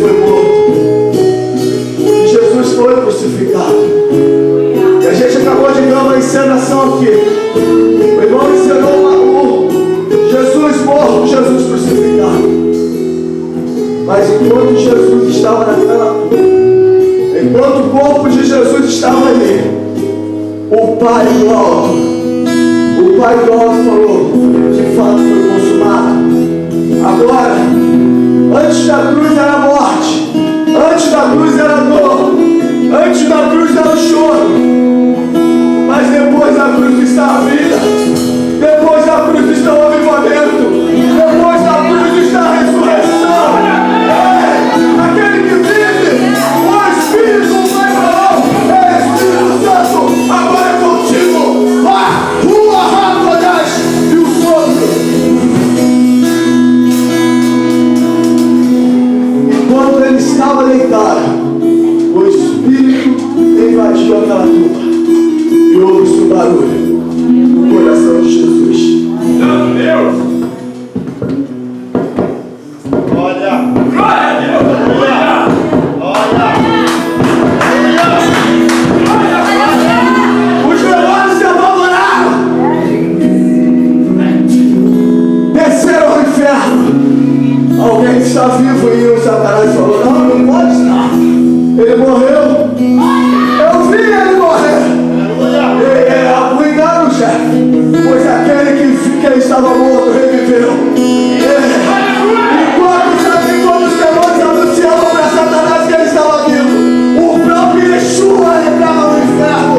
foi morto. E Jesus foi crucificado. E a gente acabou de ver uma encenação aqui. O irmão encenou Jesus morto, Jesus crucificado. Mas enquanto Jesus estava naquela cruz, enquanto o corpo de Jesus estava ali, o Pai do alto falou: de fato foi consumado. Agora, antes da cruz era a morte, antes da cruz era a dor, antes da cruz era o choro, mas depois da cruz está a vida, depois da cruz está o avivamento, depois da cruz está a ressurreição. Aquele que vive, o Espírito não vai falar, é Espírito Santo, agora é contigo. Vá, rua, rápidas, e o sopro. Enquanto ele estava deitado, o Espírito invadiu aquela tumba e ouve-se o barulho no coração de Jesus. Meu Deus! Olha! Glória a Deus! Olha! Os demônios se abandanaram, desceram ao inferno. Alguém está vivo e o Satanás falou: não pode estar. Ele morreu. Eu vi ele morrer. O engano, chefe, pois aquele que estava morto reviveu. Enquanto os demônios anunciavam para Satanás que ele estava vivo, o próprio Yeshua entrava no inferno.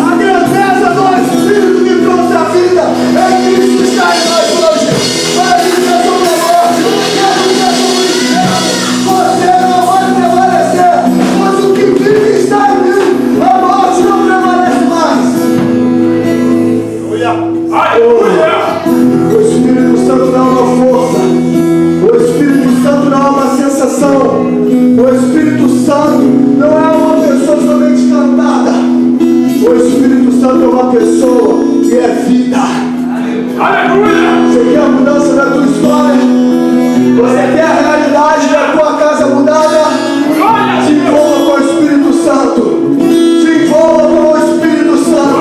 A grandeza do Espírito que trouxe a vida em Cristo está em nós hoje. Para a libertação da morte, para a libertação do inferno. Você não vai prevalecer, mas o que vive está em mim. A morte não prevalece mais. O Espírito Santo dá uma força, o Espírito Santo dá uma sensação, o Espírito Santo não é uma pessoa somente cantada, o Espírito Santo é uma pessoa que é vida. Aleluia! Você quer a mudança da tua história? Você quer a realidade da tua casa mudada? Se envolva com o Espírito Santo. Se envolva com o Espírito Santo.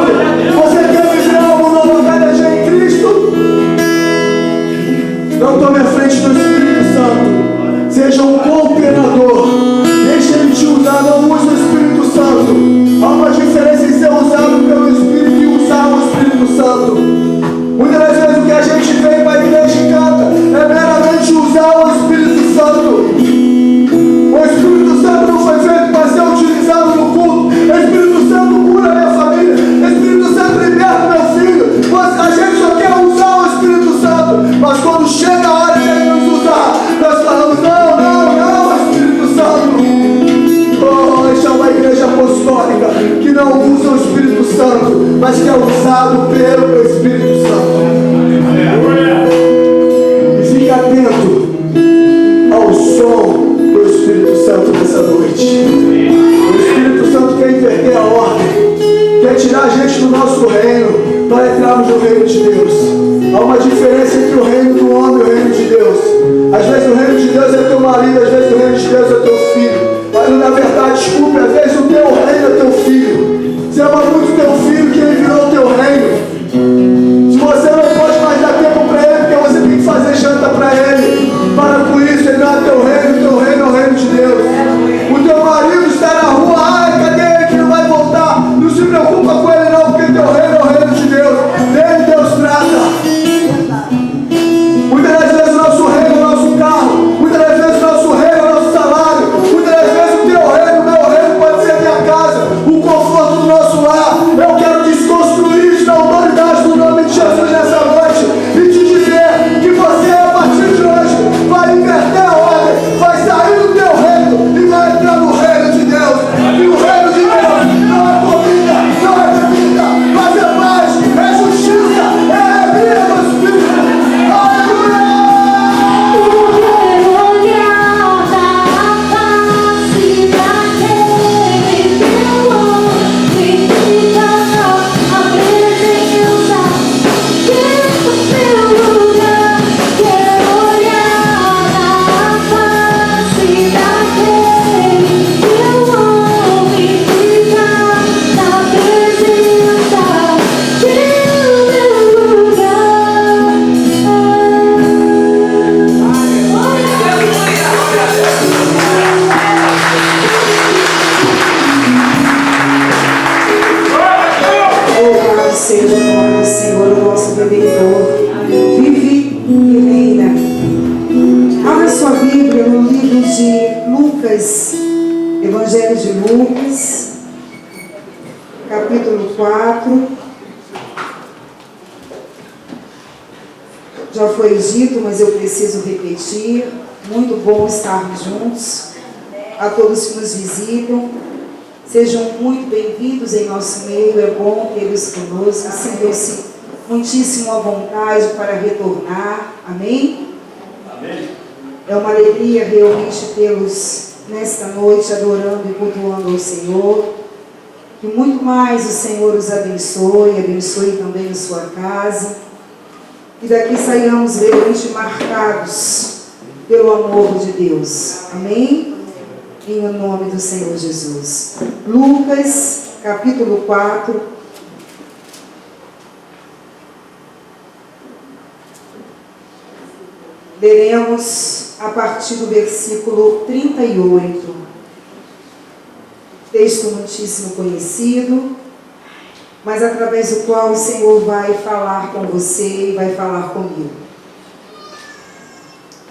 Você quer viver algo novo cada dia em Cristo? Não tome a frente do Espírito Santo. Seja um cooperador. Deixe ele te usar. Não use o Espírito Santo. Há uma diferença em ser usado pelo Espírito e usar o Espírito Santo. Muitas das vezes o que a gente vem para a igreja e canta é meramente usar o Espírito Santo. O Espírito Santo não foi feito para ser utilizado no culto. O Espírito Santo cura a minha família. O Espírito Santo liberta meu filho. A gente só quer usar o Espírito Santo. Mas quando chega a hora de ele nos usar, nós falamos: não, Espírito Santo. Oh, esta é uma igreja apostólica que não usa o Espírito Santo, mas que é usado pelo Espírito Santo. E fique atento ao som do Espírito Santo nessa noite. O Espírito Santo quer inverter a ordem, quer tirar a gente do nosso reino para entrarmos no reino de Deus. Há uma diferença entre o reino do homem e o reino de Deus. Às vezes o reino de Deus é teu marido, às vezes o reino de Deus é teu filho. Mas na verdade, desculpe, às vezes o teu reino é teu filho. Você ama muito teu filho que ele virou teu reino. Se você não pode mais dar tempo para ele, porque você tem que fazer janta para ele, para com isso, ele não é teu reino é o reino de Deus. O teu marido está na rua, cadê ele que não vai voltar? Não se preocupa com ele não, porque teu reino é o reino de Deus. Dele Deus trata. Muitas das vezes o nosso reino é o nosso carro, muitas das vezes o nosso reino é o nosso salário, muitas das vezes o teu reino, o meu reino pode ser a minha casa, o conforto do nosso lar. Eu quero te seja o nome do Senhor, o nosso Redentor. Vive e reina. Abra sua Bíblia no livro de Lucas, Evangelho de Lucas, capítulo 4. Já foi dito, mas eu preciso repetir. Muito bom estarmos juntos. A todos que nos visitam, sejam muito bem-vindos em nosso meio. É bom tê-los conosco. Sintam-se muitíssimo à vontade para retornar. Amém? Amém. É uma alegria realmente tê-los nesta noite adorando e cultuando ao Senhor. Que muito mais o Senhor os abençoe, abençoe também a sua casa. E daqui saiamos realmente marcados pelo amor de Deus. Amém? Em nome do Senhor Jesus. Lucas, capítulo 4. Leremos a partir do versículo 38. Texto muitíssimo conhecido, mas através do qual o Senhor vai falar com você e vai falar comigo.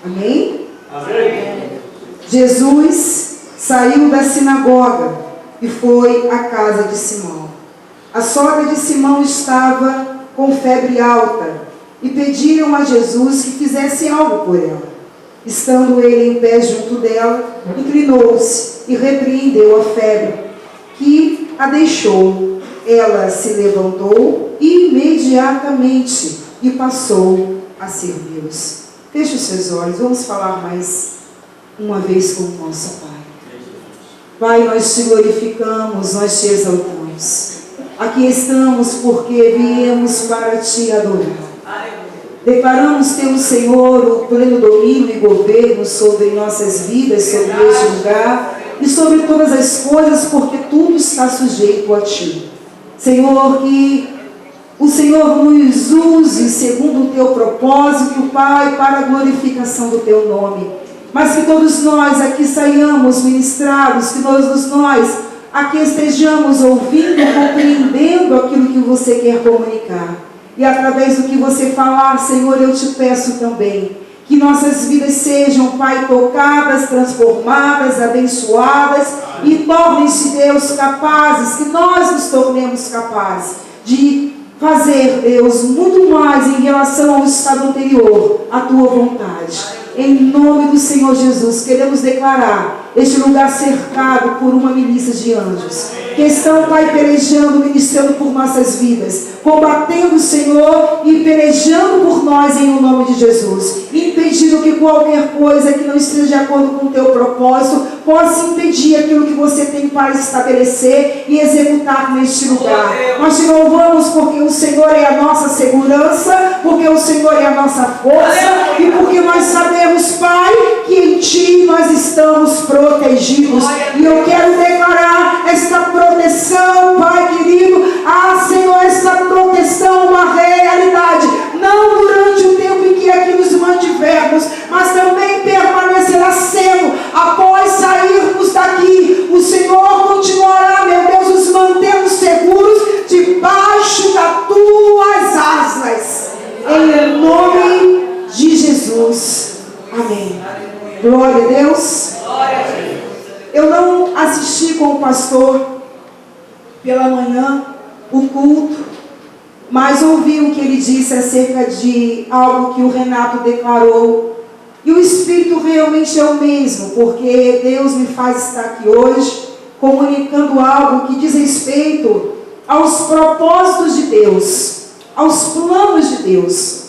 Amém? Amém. Jesus saiu da sinagoga e foi à casa de Simão. A sogra de Simão estava com febre alta e pediram a Jesus que fizesse algo por ela. Estando ele em pé junto dela, inclinou-se e repreendeu a febre, que a deixou. Ela se levantou imediatamente e passou a servi-los. Feche os seus olhos, vamos falar mais uma vez com o nosso Pai. Pai, nós te glorificamos, nós te exaltamos. Aqui estamos porque viemos para te adorar. Declaramos teu Senhor o pleno domínio e governo sobre nossas vidas, sobre este lugar e sobre todas as coisas, porque tudo está sujeito a ti. Senhor, que o Senhor nos use segundo o teu propósito, Pai, para a glorificação do teu nome. Mas que todos nós aqui saiamos ministrados, que todos nós aqui estejamos ouvindo, compreendendo aquilo que você quer comunicar. E através do que você falar, Senhor, eu te peço também que nossas vidas sejam, Pai, tocadas, transformadas, abençoadas e tornem-se, Deus, capazes, que nós nos tornemos capazes de fazer, Deus, muito mais em relação ao estado anterior, a tua vontade. Em nome do Senhor Jesus, queremos declarar este lugar cercado por uma milícia de anjos, que estão, Pai, pelejando, ministrando por nossas vidas, combatendo o Senhor e pelejando por nós em nome de Jesus, impedindo que qualquer coisa que não esteja de acordo com o teu propósito possa impedir aquilo que você tem para estabelecer e executar neste lugar. Nós te louvamos porque o Senhor é a nossa segurança, porque o Senhor é a nossa força e porque nós sabemos, Pai, que em Ti nós estamos protegidos. E eu quero declarar esta proteção, Pai querido, Senhor, esta proteção uma realidade, não durante o tempo em que aqui nos mantivermos, mas também permanecerá sendo após sairmos daqui. O Senhor continuará, meu Deus, nos mantendo seguros debaixo das tuas asas, em nome de Jesus. Amém. Glória a Deus. Eu não assisti com o pastor pela manhã o culto, mas ouvi o que ele disse acerca de algo que o Renato declarou. E o Espírito realmente é o mesmo, porque Deus me faz estar aqui hoje comunicando algo que diz respeito aos propósitos de Deus, aos planos de Deus.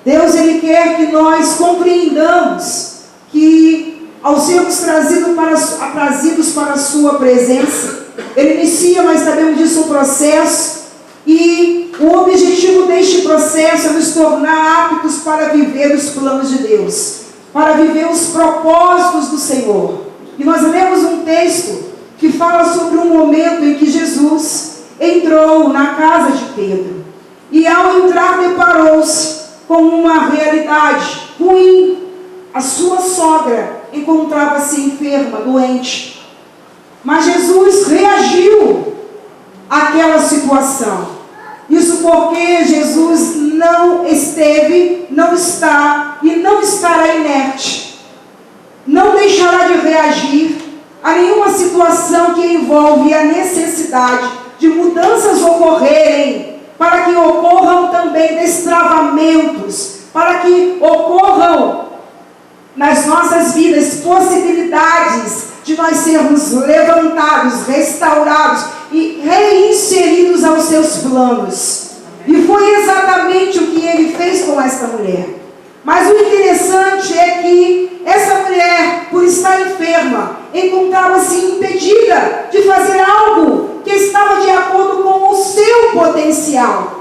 Deus, Ele quer que nós compreendamos que ao sermos trazidos para a sua presença, Ele inicia, mas sabemos disso, um processo, e o objetivo deste processo é nos tornar aptos para viver os planos de Deus, para viver os propósitos do Senhor. E nós lemos um texto que fala sobre um momento em que Jesus entrou na casa de Pedro, e ao entrar deparou-se com uma realidade ruim. A sua sogra encontrava-se enferma, doente. Mas Jesus reagiu àquela situação. Isso porque Jesus não esteve, não está e não estará inerte. Não deixará de reagir a nenhuma situação que envolve a necessidade de mudanças ocorrerem, para que ocorram também destravamentos, para que ocorram nas nossas vidas possibilidades de nós sermos levantados, restaurados e reinseridos aos seus planos. E foi exatamente o que ele fez com esta mulher. Mas o interessante é que essa mulher, por estar enferma, encontrava-se impedida de fazer algo que estava de acordo com o seu potencial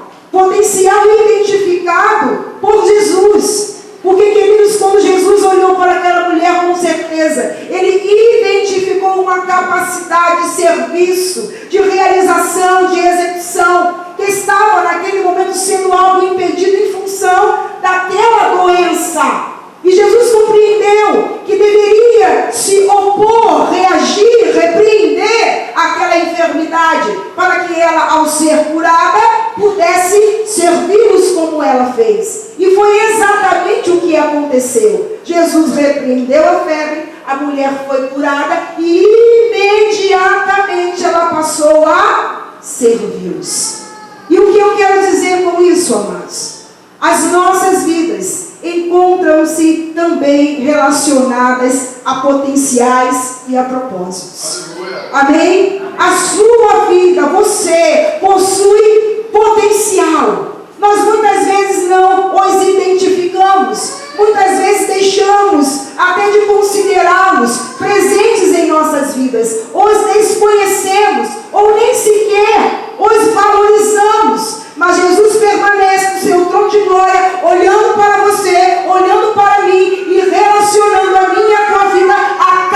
identificado por Jesus. Porque, queridos, quando Jesus olhou para aquela mulher, com certeza, ele identificou uma capacidade de serviço, de realização, de execução, que estava naquele momento sendo algo impedido em função daquela doença. E Jesus compreendeu que deveria se opor, reagir, repreender aquela enfermidade, para que ela, ao ser curada, pudesse servi-los como ela fez. E foi exatamente o que aconteceu. Jesus repreendeu a febre, a mulher foi curada e imediatamente ela passou a servi-los. E o que eu quero dizer com isso, amados? As nossas vidas encontram-se também relacionadas a potenciais e a propósitos. Amém? A sua vida, você possui potencial. Nós muitas vezes não os identificamos, muitas vezes deixamos até de considerá-los presentes em nossas vidas, os desconhecemos ou nem sequer os valorizamos. Mas Jesus permanece no seu trono de glória, olhando para você, olhando para mim e relacionando a minha e a tua vida a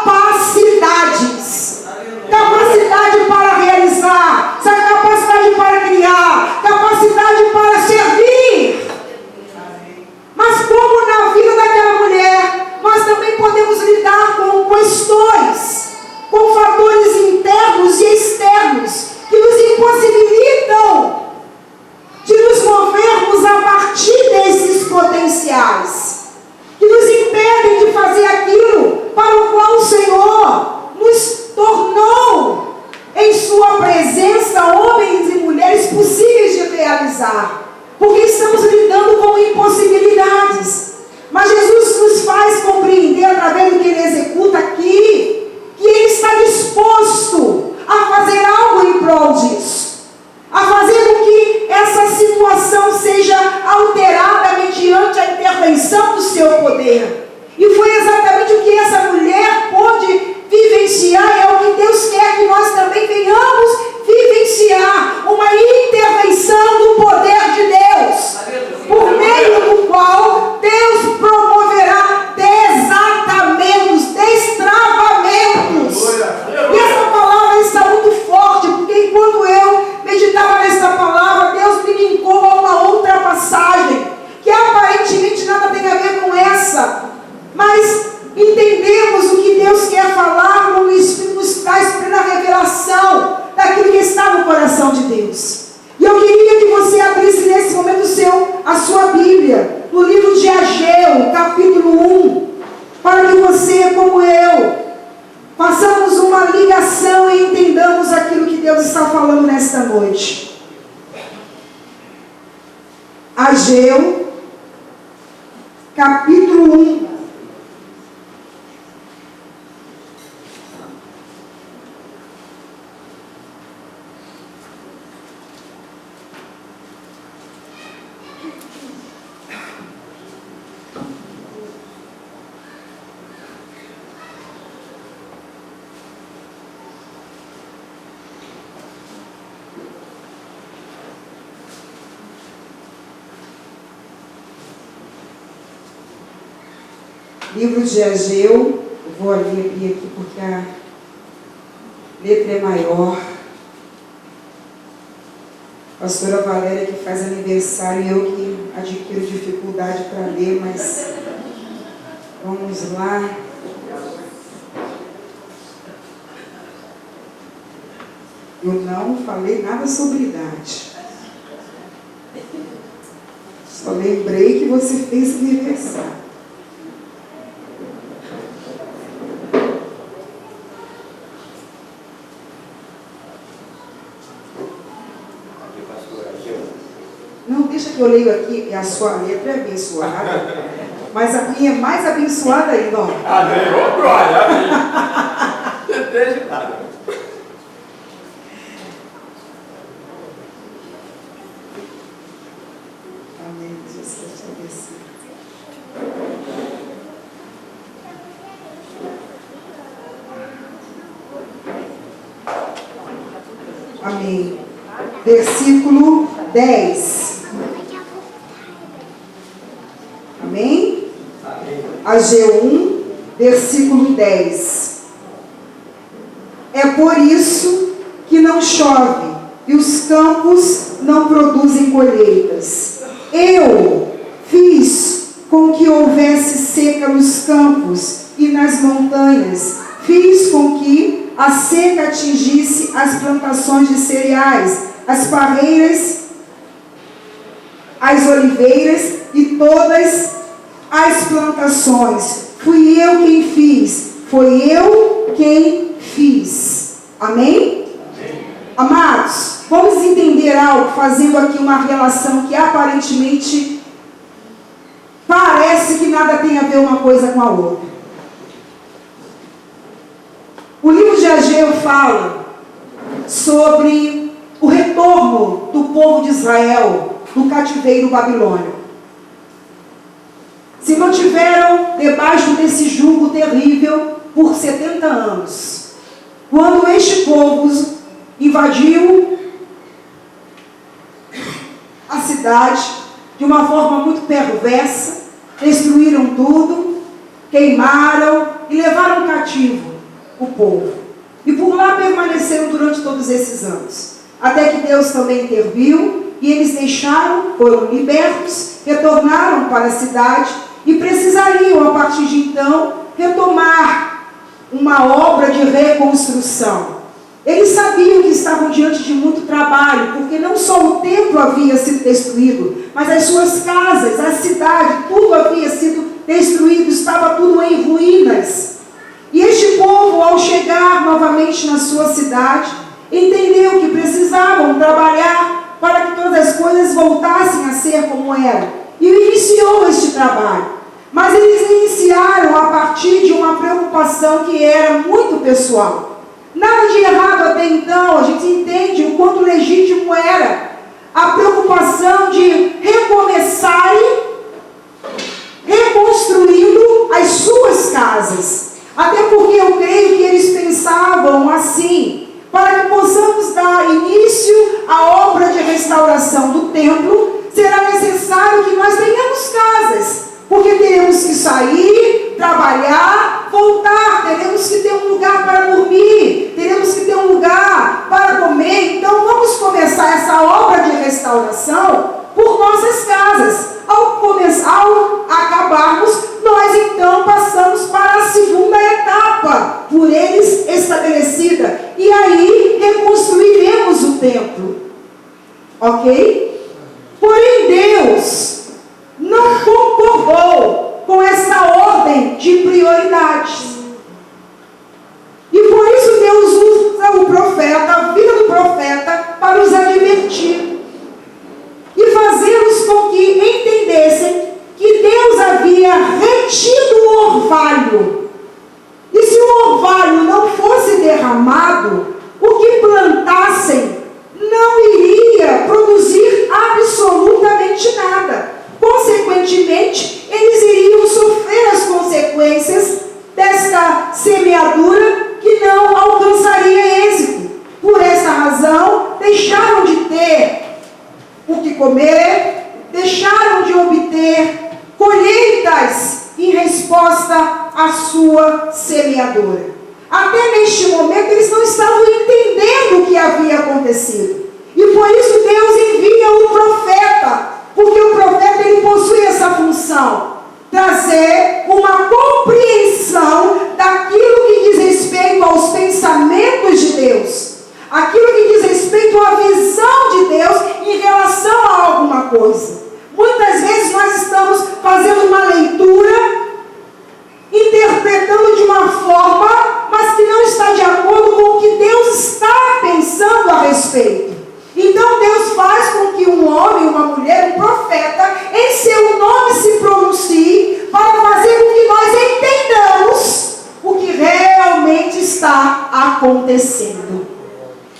capacidades. Capacidade para realizar, capacidade para criar, capacidade para servir. Mas como na vida daquela mulher, nós também podemos lidar com questões, com fatores internos e externos, que nos impossibilitam de nos movermos a partir desses potenciais, que nos impedem de fazer aquilo para o qual o Senhor nos tornou, em sua presença, homens e mulheres possíveis de realizar, porque estamos lidando com impossibilidades. Mas Jesus nos faz compreender, através do que Ele executa aqui, que Ele está disposto a fazer algo em prol disso, a fazer com que essa situação seja alterada mediante a intervenção do seu poder. E foi exatamente o que essa mulher pôde vivenciar, e é o que Deus quer que nós também venhamos vivenciar, uma intervenção do poder de Deus, por meio do qual Deus promoverá desatamentos, destravamentos. E essa palavra está muito forte, porque enquanto eu meditava nessa palavra, Deus me linkou a uma outra passagem, que aparentemente nada tem a ver com essa, mas entendemos o que Deus quer falar, como o Espírito nos traz plena revelação daquilo que está no coração de Deus. E eu queria que você abrisse nesse momento a sua Bíblia, no livro de Ageu, capítulo 1, para que você, como eu, façamos uma ligação e entendamos aquilo que Deus está falando nesta noite. Ageu, capítulo 1. Livro de Ageu, eu vou abrir aqui porque a letra é maior. Pastora Valéria que faz aniversário, eu que adquiro dificuldade para ler, mas vamos lá. Eu não falei nada sobre idade. Só lembrei que você fez aniversário. Não, deixa que eu leio aqui, a sua letra é abençoada, mas a minha é mais abençoada ainda. Ó. Amém. Ô, glória. Amém. Deixa, cara. Amém. Jesus te abençoe. Amém. Versículo 10. Amém? Ageu 1, versículo 10. É por isso que não chove e os campos não produzem colheitas. Eu fiz com que houvesse seca nos campos e nas montanhas. Fiz com que a seca atingisse as plantações de cereais, as parreiras, as oliveiras e todas as plantações. Fui eu quem fiz. Foi eu quem fiz. Amém? Amém? Amados, vamos entender algo, fazendo aqui uma relação que aparentemente parece que nada tem a ver uma coisa com a outra. O livro de Ageu fala sobre o retorno do povo de Israel do cativeiro babilônico. Se mantiveram debaixo desse jugo terrível por 70 anos. Quando este povo invadiu a cidade de uma forma muito perversa, destruíram tudo, queimaram e levaram cativo o povo. E por lá permaneceram durante todos esses anos. Até que Deus também interviu e eles deixaram, foram libertos, retornaram para a cidade e precisariam, a partir de então, retomar uma obra de reconstrução. Eles sabiam que estavam diante de muito trabalho, porque não só o templo havia sido destruído, mas as suas casas, a cidade, tudo havia sido destruído, estava tudo em ruínas. E este povo, ao chegar novamente na sua cidade, entendeu que precisavam trabalhar para que todas as coisas voltassem a ser como eram. E iniciou este trabalho. Mas eles iniciaram a partir de uma preocupação que era muito pessoal. Nada de errado até então, a gente entende o quanto legítimo era a preocupação de recomeçarem, reconstruindo as suas casas. Até porque eu creio que eles pensavam assim: para que possamos dar início à obra de restauração do templo, será necessário que nós tenhamos casas, porque teremos que sair, trabalhar, voltar, teremos que ter um lugar para dormir, teremos que ter um lugar para comer. Então vamos começar essa obra de restauração por nossas casas. Ao acabarmos, nós então passamos para a segunda etapa, por eles estabelecida, e aí reconstruiremos o templo. Ok? Porém, Deus não concordou com essa ordem de prioridades. E por isso Deus usa o profeta, a vida do profeta, para os advertir e fazê-los com que entendessem que Deus havia retido o orvalho. E se o orvalho não fosse derramado, o que plantassem não iria produzir absolutamente nada. Consequentemente, eles iriam sofrer as consequências desta semeadura que não alcançaria êxito. Por essa razão, deixaram de ter o que comer, deixaram de obter colheitas em resposta à sua semeadura. Até neste momento eles não estavam entendendo o que havia acontecido. E por isso Deus envia o profeta, porque o profeta ele possui essa função, trazer uma compreensão daquilo que diz respeito aos pensamentos de Deus, aquilo que diz respeito à visão de Deus em relação a alguma coisa. Muitas vezes estamos fazendo uma leitura, interpretando de uma forma, mas que não está de acordo com o que Deus está pensando a respeito. Então Deus faz com que um homem, uma mulher, um profeta, em seu nome se pronuncie, para fazer com que nós entendamos o que realmente está acontecendo.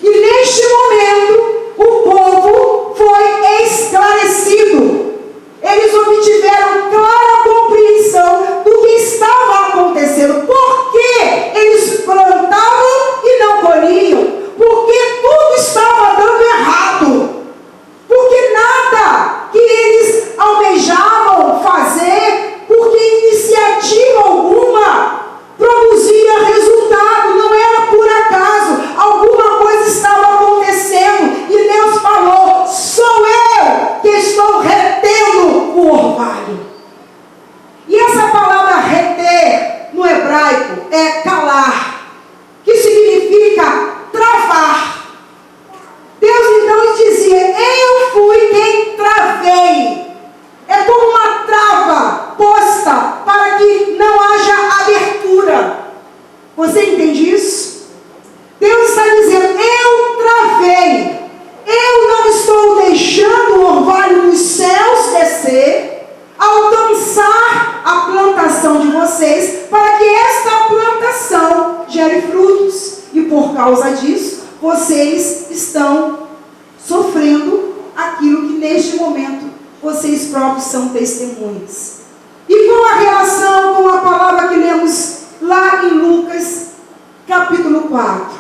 E neste momento, o povo foi esclarecido. Eles obtiveram clara compreensão do que estava acontecendo. Por que eles plantavam e não colhiam? Porque tudo estava dando errado. Porque nada que eles almejavam fazer, porque iniciativa alguma produzia resultado, não era por acaso. Alguma coisa estava acontecendo e Deus falou: sou eu que estou retendo o orvalho. E essa palavra reter no hebraico é calar, que significa travar. Deus então dizia: eu fui quem travei. É como uma trava posta para que não haja abertura. Você entende isso? Deus está dizendo: eu travei. Eu não estou deixando o orvalho dos céus descer, alcançar a plantação de vocês, para que esta plantação gere frutos. E por causa disso, vocês estão sofrendo aquilo que neste momento vocês próprios são testemunhas. E qual a relação com a palavra que lemos lá em Lucas, capítulo 4?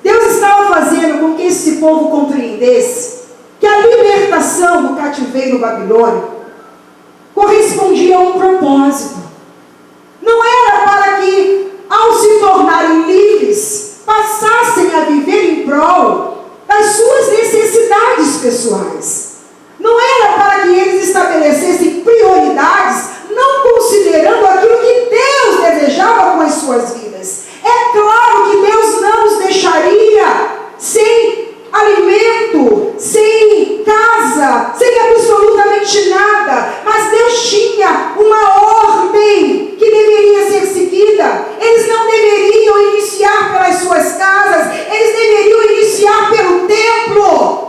Deus estava fazendo com que esse povo compreendesse que a libertação do cativeiro babilônico correspondia a um propósito. Não era para que, ao se tornarem livres, passassem a viver em prol das suas necessidades pessoais. Não era para que eles estabelecessem prioridades, não considerando aquilo que Deus desejava com as suas vidas. É claro que Deus não os deixaria sem alimento, sem casa, sem absolutamente nada. Mas Deus tinha uma ordem que deveria ser seguida. Eles não deveriam iniciar pelas suas casas, eles deveriam iniciar pelo templo.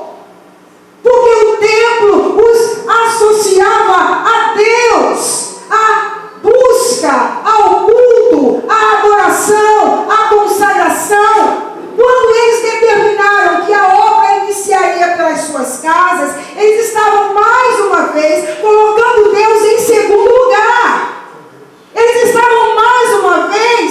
Porque o templo os associava a Deus, a busca, ao culto, à adoração, à consagração. Quando eles determinaram que a obra iniciaria pelas suas casas, eles estavam mais uma vez colocando Deus em segundo lugar. Eles estavam mais uma vez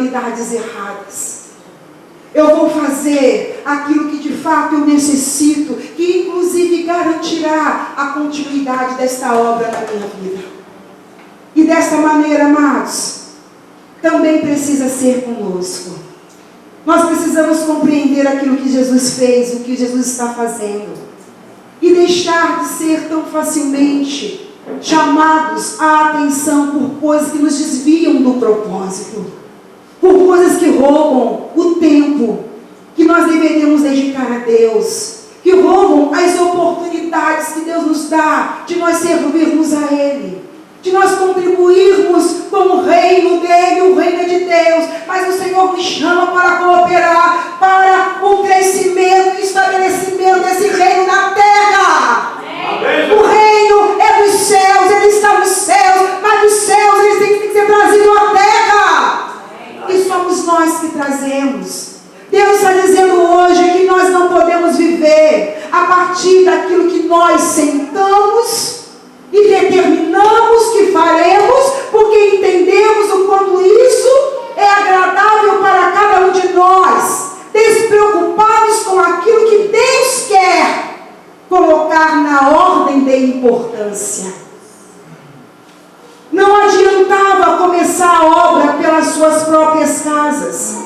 prioridades erradas. Eu vou fazer aquilo que de fato eu necessito, que inclusive garantirá a continuidade desta obra na minha vida. E desta maneira, amados, também precisa ser conosco. Nós precisamos compreender aquilo que Jesus fez, o que Jesus está fazendo, e deixar de ser tão facilmente chamados à atenção por coisas que nos desviam do propósito, por coisas que roubam o tempo que nós deveríamos dedicar a Deus, que roubam as oportunidades que Deus nos dá de nós servirmos a Ele, de nós contribuirmos com o reino dEle. O reino é de Deus, mas o Senhor nos chama para cooperar, para o crescimento e estabelecimento desse reino na terra. Amém. O reino é dos céus, ele está nos céus, mas dos céus eles têm que ser trazidos à terra. E somos nós que trazemos. Deus está dizendo hoje que nós não podemos viver a partir daquilo que nós sentamos e determinamos que faremos, porque entendemos o quanto isso é agradável para cada um de nós, despreocupados com aquilo que Deus quer colocar na ordem de importância. Não adiantava começar a obra pelas suas próprias casas.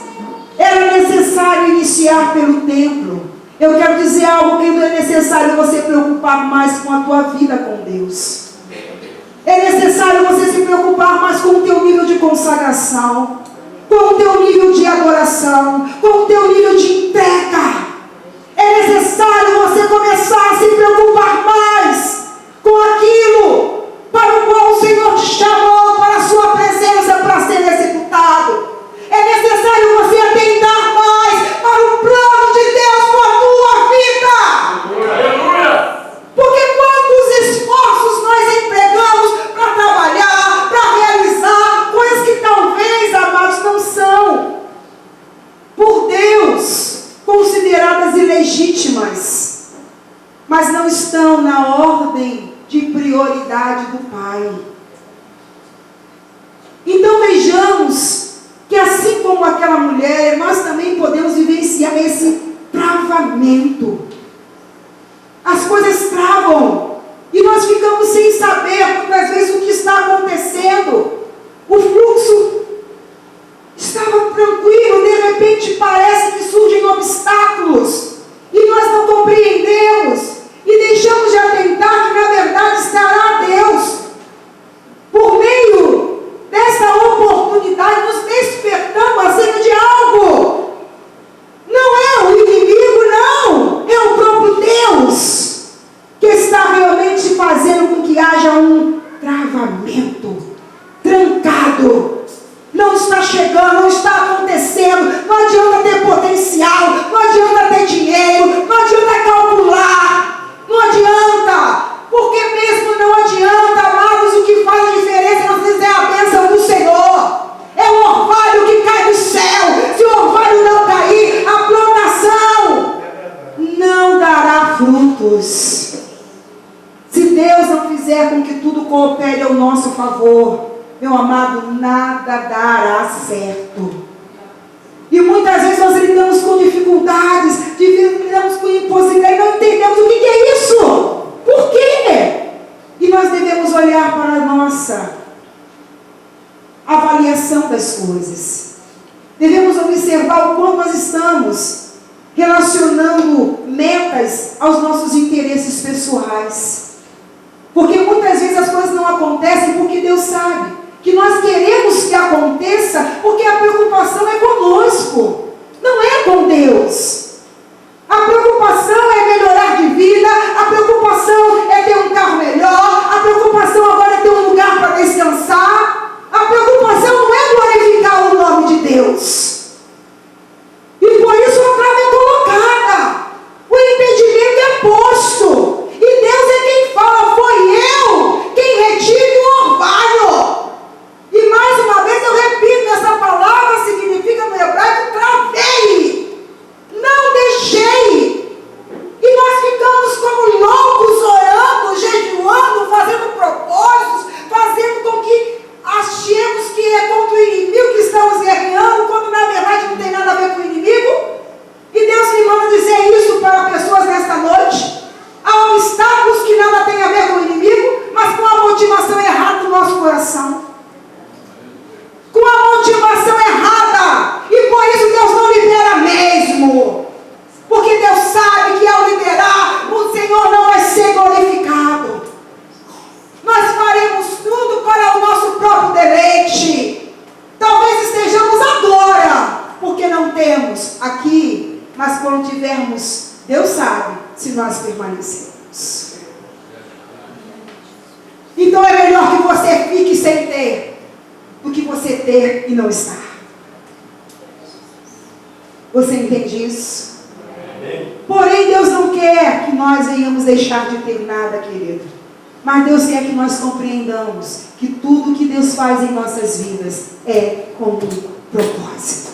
Era necessário iniciar pelo templo. Eu quero dizer algo que não é necessário você preocupar mais com a tua vida com Deus. É necessário você se preocupar mais com o teu nível de consagração, com o teu nível de adoração, com o teu nível de entrega. É necessário você começar a se preocupar mais com aquilo para o qual o Senhor te chamou para a sua presença para ser executado. É necessário você atentar mais para o plano de Deus com a tua vida. Aleluia! Porque quantos esforços nós empregamos para trabalhar, para realizar coisas que talvez, amados, não são por Deus consideradas ilegítimas, mas não estão na ordem de prioridade do Pai. Então vejamos que assim como aquela mulher, nós também podemos vivenciar esse travamento. As coisas travam e nós ficamos sem saber muitas vezes o que está acontecendo. O fluxo estava tranquilo, de repente parece que surgem obstáculos e nós não compreendemos e deixamos de atentar que na verdade estará Deus por meio dessa oportunidade nos despertando acerca de algo. Não é o inimigo, não, é o próprio Deus que está realmente fazendo com que haja um travamento, trancado. Não está chegando, não está acontecendo. Não adianta ter potencial, não adianta ter dinheiro, não adianta calcular, não adianta, porque mesmo não adianta, amados, o que faz a diferença às vezes é a bênção do Senhor, é o orvalho que cai do céu. Se o orvalho não cair, a plantação não dará frutos. Se Deus não fizer com que tudo coopere ao nosso favor, meu amado, nada dará certo. E muitas vezes nós lidamos com dificuldades, lidamos com impossibilidade, não entendemos o que é isso. Por quê? E nós devemos olhar para a nossa avaliação das coisas. Devemos observar o quanto nós estamos relacionando metas aos nossos interesses pessoais. Porque muitas vezes as coisas não acontecem porque Deus sabe que nós queremos que aconteça, porque a preocupação é conosco, não é com Deus. A preocupação é melhorar de vida, a preocupação é ter um carro melhor, a preocupação agora é ter um lugar para descansar. A preocupação não é glorificar o nome de Deus. E por isso a trava é colocada, o impedimento é posto, e Deus é quem fala: foi eu quem retive o orvalho. E mais uma vez eu repito, essa palavra significa no hebraico travei, não deixei. E nós ficamos como loucos orando, jejuando, fazendo propósitos, fazendo com que achemos que é contra o inimigo que estamos guerreando, vivermos, Deus sabe se nós permanecermos. Então é melhor que você fique sem ter do que você ter e não estar. Você entende isso? Porém, Deus não quer que nós venhamos deixar de ter nada, querido. Mas Deus quer que nós compreendamos que tudo que Deus faz em nossas vidas é com um propósito.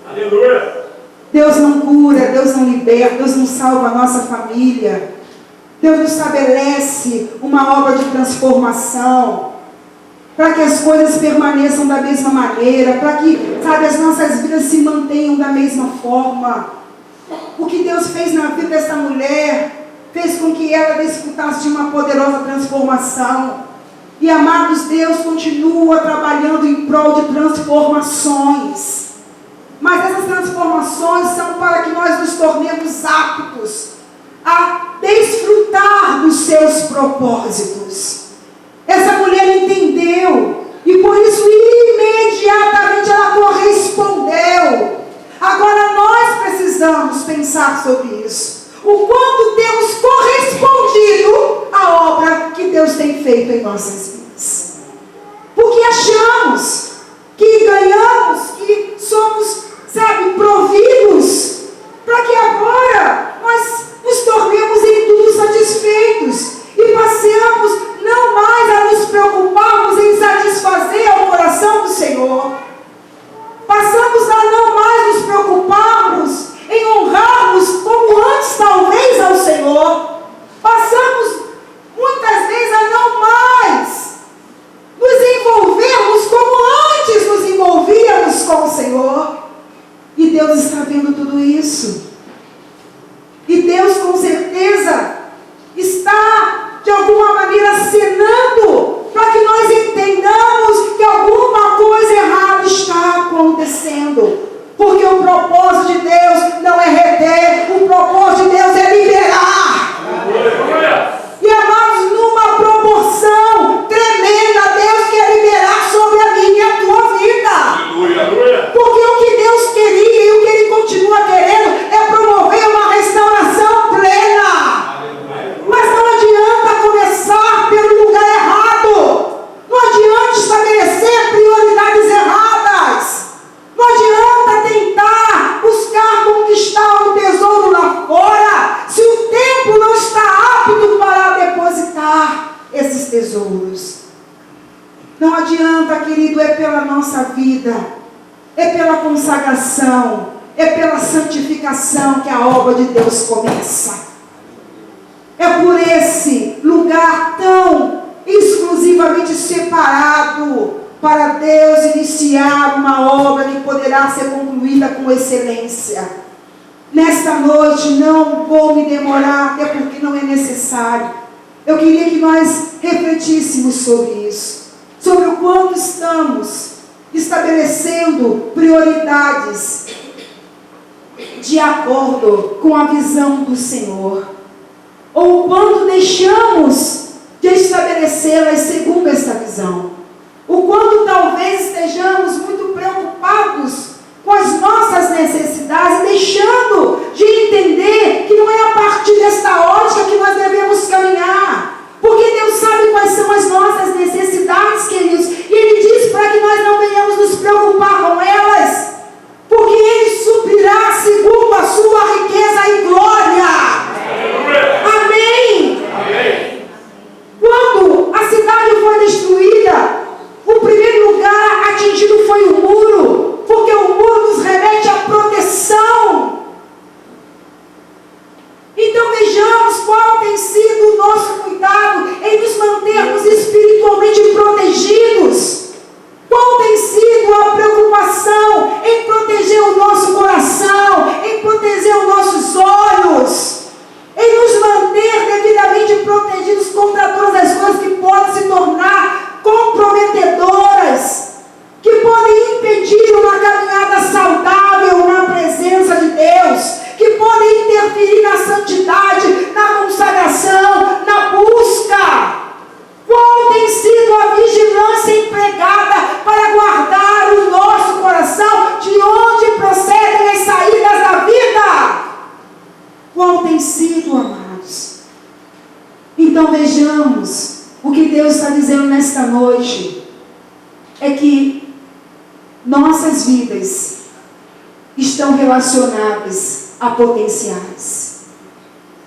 Aleluia! Deus não cura, Deus não liberta, Deus não salva a nossa família. Deus nos estabelece uma obra de transformação para que as coisas permaneçam da mesma maneira, para que, sabe, as nossas vidas se mantenham da mesma forma. O que Deus fez na vida dessa mulher fez com que ela desfrutasse de uma poderosa transformação. E, amados, Deus continua trabalhando em prol de transformações. Mas essas transformações são para que nós nos tornemos aptos a desfrutar dos seus propósitos. Essa mulher entendeu e por isso imediatamente ela correspondeu. Agora nós precisamos pensar sobre isso. O quanto temos correspondido à obra que Deus tem feito em nossas vidas. Porque achamos que ganhamos, que somos, sabe, providos, para que agora nós nos tornemos em tudo satisfeitos e passemos não mais a nos preocuparmos em satisfazer o coração do Senhor. Passamos a não mais nos preocuparmos em honrarmos como antes talvez ao Senhor. Passamos muitas vezes a não mais nos envolvermos como antes nos envolvíamos com o Senhor. E Deus está vendo tudo isso. E Deus com certeza está de alguma maneira acenando para que nós entendamos que alguma coisa errada está acontecendo. Porque o propósito de Deus não é reter, o propósito de Deus é liberar. E amados, numa proporção tremenda, Deus quer liberar sobre a minha e a tua vida. Porque o que Deus queria e o que Ele continua querendo é promover uma restauração plena. Mas não adianta começar pelo lugar errado. Não adianta estabelecer prioridades erradas. Não adianta tentar buscar conquistar um tesouro lá fora, se o tempo não está apto para depositar esses tesouros. Não adianta, querido, é pela nossa vida, é pela consagração, é pela santificação que a obra de Deus começa. É por esse lugar tão exclusivamente separado para Deus iniciar uma obra que poderá ser concluída com excelência. Nesta noite não vou me demorar, até porque não é necessário. Eu queria que nós refletíssemos sobre isso, sobre o quanto estamos estabelecendo prioridades de acordo com a visão do Senhor, ou quanto deixamos de estabelecê-las segundo esta visão. O quanto talvez estejamos muito preocupados com as nossas necessidades, deixando de entender que não é a partir desta ótica que nós devemos caminhar. Porque Deus sabe quais são as nossas necessidades, queridos. E Ele diz para que nós não venhamos nos preocupar com elas. Porque Ele suprirá segundo a sua riqueza e glória. Amém? Amém. Quando a cidade foi destruída, o primeiro lugar atingido foi o muro, porque o muro nos remete à proteção. convencido, amados. Então vejamos, o que Deus está dizendo nesta noite é que nossas vidas estão relacionadas a potenciais.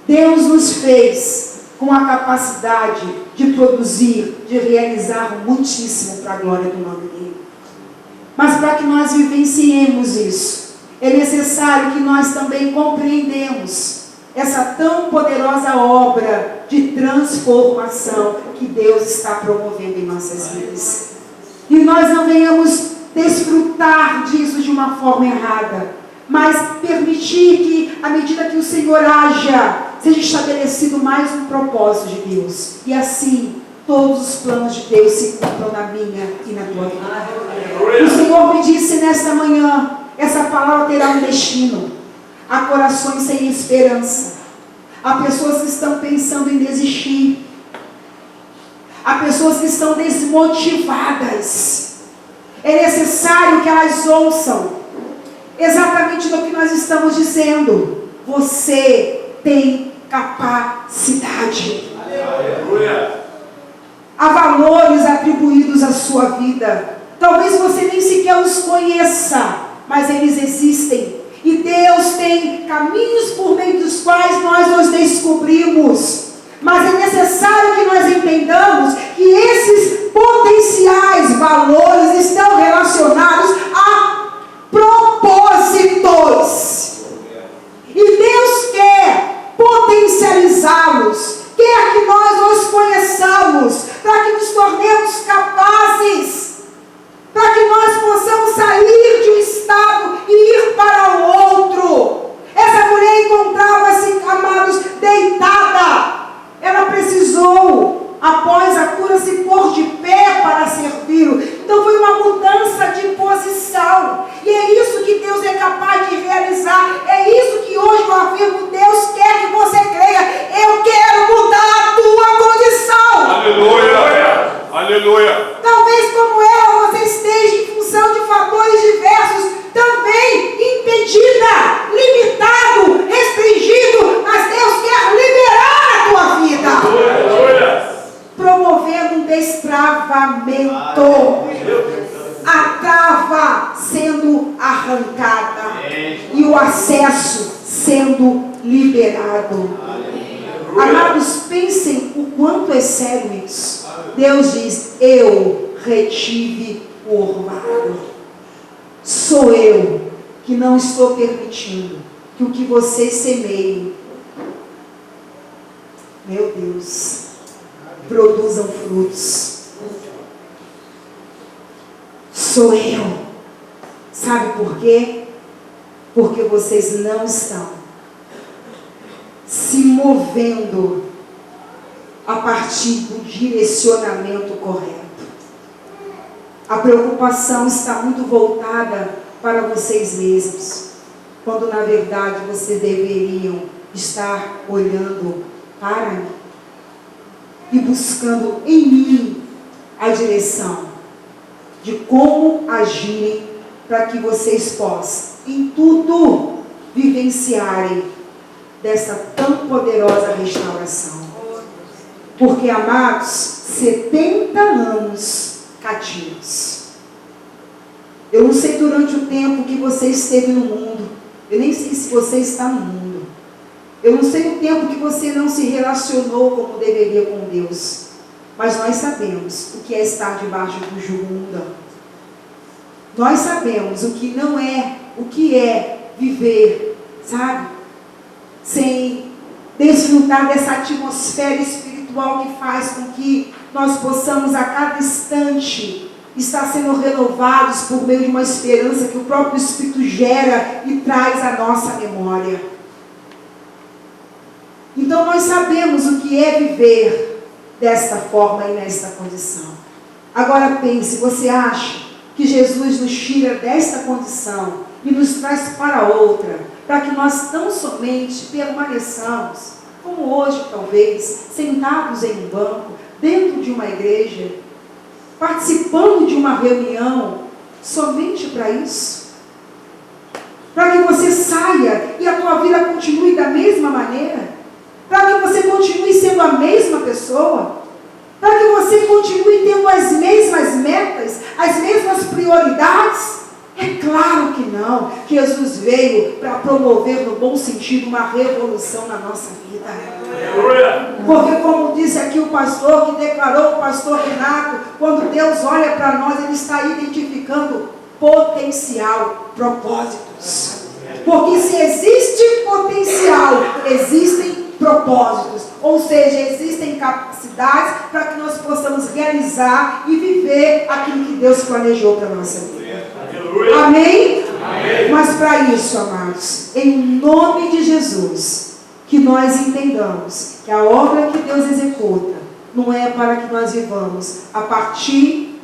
Deus nos fez com a capacidade de produzir, de realizar muitíssimo para a glória do nome dele. Mas para que nós vivenciemos isso, é necessário que nós também compreendemos essa tão poderosa obra de transformação que Deus está promovendo em nossas vidas. E nós não venhamos desfrutar disso de uma forma errada, mas permitir que, à medida que o Senhor haja, seja estabelecido mais um propósito de Deus. E assim, todos os planos de Deus se cumpram na minha e na tua vida. O Senhor me disse nesta manhã, essa palavra terá um destino. Há corações sem esperança. Há pessoas que estão pensando em desistir. Há pessoas que estão desmotivadas. É necessário que elas ouçam exatamente do que nós estamos dizendo. Você tem capacidade. Aleluia. Há valores atribuídos à sua vida. Talvez você nem sequer os conheça, mas eles existem. E Deus tem caminhos por meio dos quais nós os descobrimos. Mas é necessário que nós entendamos que esses potenciais valores estão relacionados a propósitos. E Deus quer potencializá-los, quer que nós os conheçamos, para que nos tornemos capazes, para que nós possamos sair de um estado e ir para o outro. Essa mulher encontrava-se, amados, deitada. Ela precisou, após a cura, se pôr de pé para servi-lo. Então foi uma mudança de posição. E é isso que Deus é capaz de realizar. É isso que hoje eu afirmo. Deus quer que você creia. Eu quero mudar a tua condição. Aleluia. Aleluia. Talvez como ela, você esteja em função de fatores diversos, também impedida, limitado, restringido, mas Deus quer liberar a tua vida. Aleluia. Promovendo um destravamento. A trava sendo arrancada e o acesso sendo liberado. Amados, pensem o quanto é sério isso. Deus diz: eu retive o orvalho. Sou eu que não estou permitindo que o que vocês semeiem, meu Deus, produzam frutos. Sou eu. Sabe por quê? Porque vocês não estão se movendo a partir do direcionamento correto. A preocupação está muito voltada para vocês mesmos, quando na verdade vocês deveriam estar olhando para mim e buscando em mim a direção de como agirem para que vocês possam, em tudo, vivenciarem dessa tão poderosa restauração. Porque, amados, 70 anos cativos. Eu não sei durante o tempo que você esteve no mundo. Eu nem sei se você está no mundo. Eu não sei o tempo que você não se relacionou como deveria com Deus. Mas nós sabemos o que é estar debaixo do jugo mundano. Nós sabemos o que não é, o que é viver, sabe? Sem desfrutar dessa atmosfera espiritual que faz com que nós possamos a cada instante estar sendo renovados por meio de uma esperança que o próprio Espírito gera e traz à nossa memória. Então nós sabemos o que é viver desta forma e nesta condição. Agora pense, você acha que Jesus nos tira desta condição e nos traz para outra, para que nós tão somente permaneçamos, como hoje talvez, sentados em um banco, dentro de uma igreja, participando de uma reunião, somente para isso? Para que você saia e a tua vida continue da mesma maneira? maneira, para que você continue sendo a mesma pessoa, para que você continue tendo as mesmas metas, as mesmas prioridades? É claro que não. Jesus veio para promover, no bom sentido, uma revolução na nossa vida. Porque, como disse aqui o pastor, que declarou o pastor Renato, quando Deus olha para nós, Ele está identificando potencial, propósitos. Porque se existe potencial, existem propósitos. Ou seja, existem capacidades para que nós possamos realizar e viver aquilo que Deus planejou para a nossa vida. Amém? Amém? Mas para isso, amados, em nome de Jesus, que nós entendamos que a obra que Deus executa não é para que nós vivamos a partir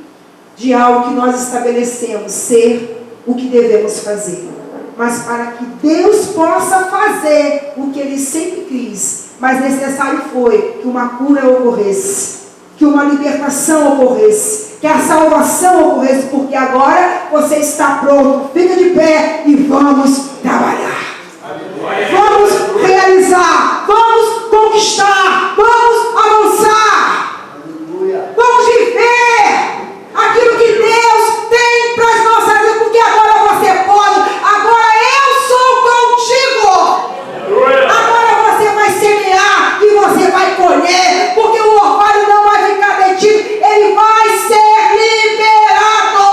de algo que nós estabelecemos ser o que devemos fazer, mas para que Deus possa fazer o que Ele sempre quis. Mas necessário foi que uma cura ocorresse, que uma libertação ocorresse, que a salvação ocorresse, porque agora você está pronto. Fica de pé e vamos trabalhar. Vamos realizar, vamos conquistar, vamos avançar. Vamos viver aquilo que Deus tem para as nossas vidas, porque agora você pode, agora eu sou contigo. Agora você vai semear e você vai colher, porque o orvalho não vai ficar detido, ele vai ser liberado.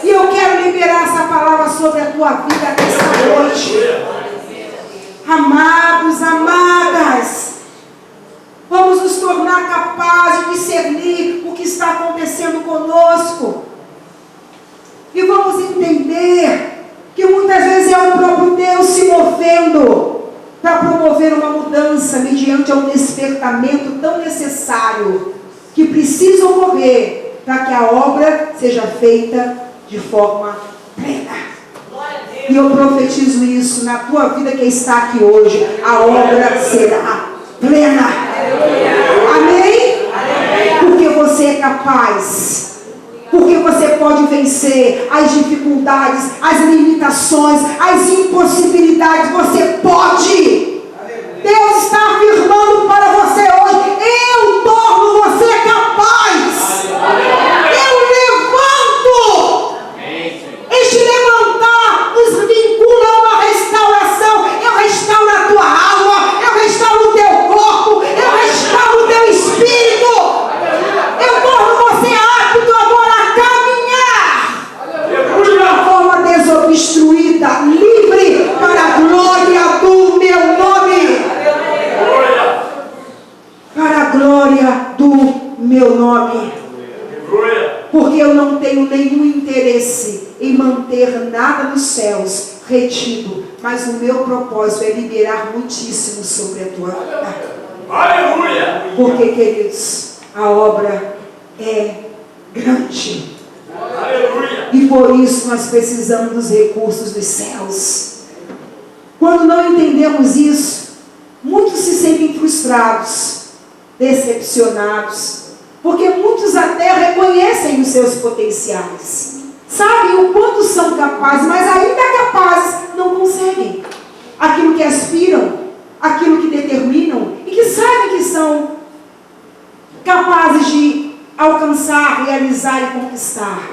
E eu quero liberar essa palavra sobre a tua vida nesta noite. Amados, amadas, vamos nos tornar capazes de discernir o que está acontecendo conosco. E vamos entender que muitas vezes é o próprio Deus se movendo para promover uma mudança mediante um despertamento tão necessário que precisa ocorrer para que a obra seja feita de forma plena. E eu profetizo isso na tua vida que está aqui hoje. A obra será plena. Amém? Porque você é capaz. Porque você pode vencer as dificuldades, as limitações, as impossibilidades. Você pode. Deus está afirmando para você hoje: eu torno você capaz. Eu levanto. Este levantar nos vincula a uma restauração. Eu restauro a tua alma, eu restauro o teu corpo, eu restauro o teu espírito. Eu torno você apto agora a caminhar de uma forma desobstruída, livre para a glória do meu nome. Para a glória do meu nome. Porque eu não tenho nenhum interesse em manter nada nos céus retido, mas o meu propósito é liberar muitíssimo sobre a tua vida. Aleluia! Porque, queridos, a obra é grande. Aleluia! E por isso nós precisamos dos recursos dos céus. Quando não entendemos isso, muitos se sentem frustrados, decepcionados, porque muitos até reconhecem os seus potenciais, sabem o quanto são capazes, mas ainda capazes não conseguem aquilo que aspiram, aquilo que determinam e que sabem que são capazes de alcançar, realizar e conquistar.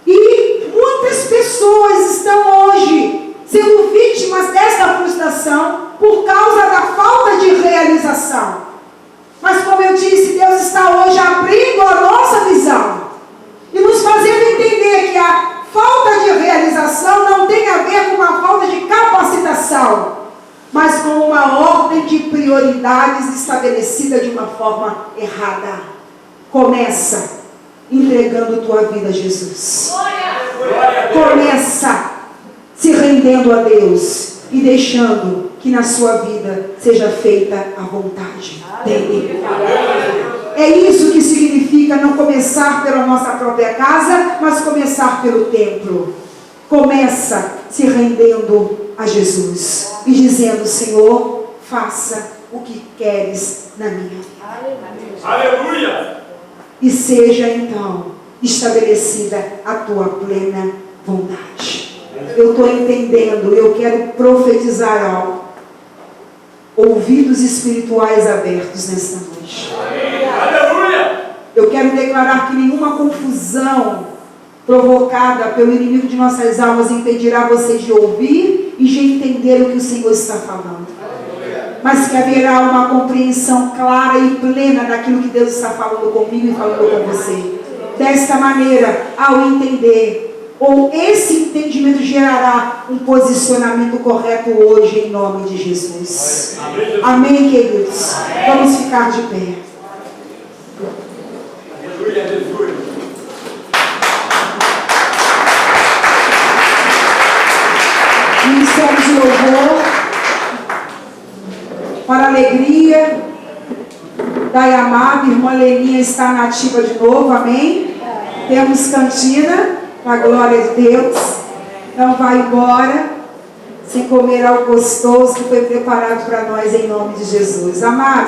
E muitas pessoas estão hoje sendo vítimas dessa frustração por causa da falta de realização. Mas como eu disse, Deus está hoje abrindo a nossa visão e nos fazendo entender que a falta de realização não tem a ver com uma falta de capacitação, mas com uma ordem de prioridades estabelecida de uma forma errada. Começa entregando tua vida a Jesus. Começa se rendendo a Deus e deixando que na sua vida seja feita a vontade dele. É isso que significa não começar pela nossa própria casa, mas começar pelo templo. Começa se rendendo a Jesus e dizendo: Senhor, faça o que queres na minha vida. Aleluia! E seja então estabelecida a tua plena vontade. eu estou entendendo, eu quero profetizar algo. Ouvidos espirituais abertos nesta noite. Aleluia! Eu quero declarar que nenhuma confusão provocada pelo inimigo de nossas almas impedirá você de ouvir e de entender o que o Senhor está falando. Mas que haverá uma compreensão clara e plena daquilo que Deus está falando comigo e falando com você. Desta maneira, ao entender, ou esse entendimento gerará um posicionamento correto hoje, em nome de Jesus. Amém, queridos? Vamos ficar de pé. Aleluia, Jesus. Ministério de louvor, para a alegria da amada irmã Leninha está nativa de novo, amém? Temos cantina, para a glória de Deus. Não vai embora sem comer algo gostoso que foi preparado para nós em nome de Jesus. Amados.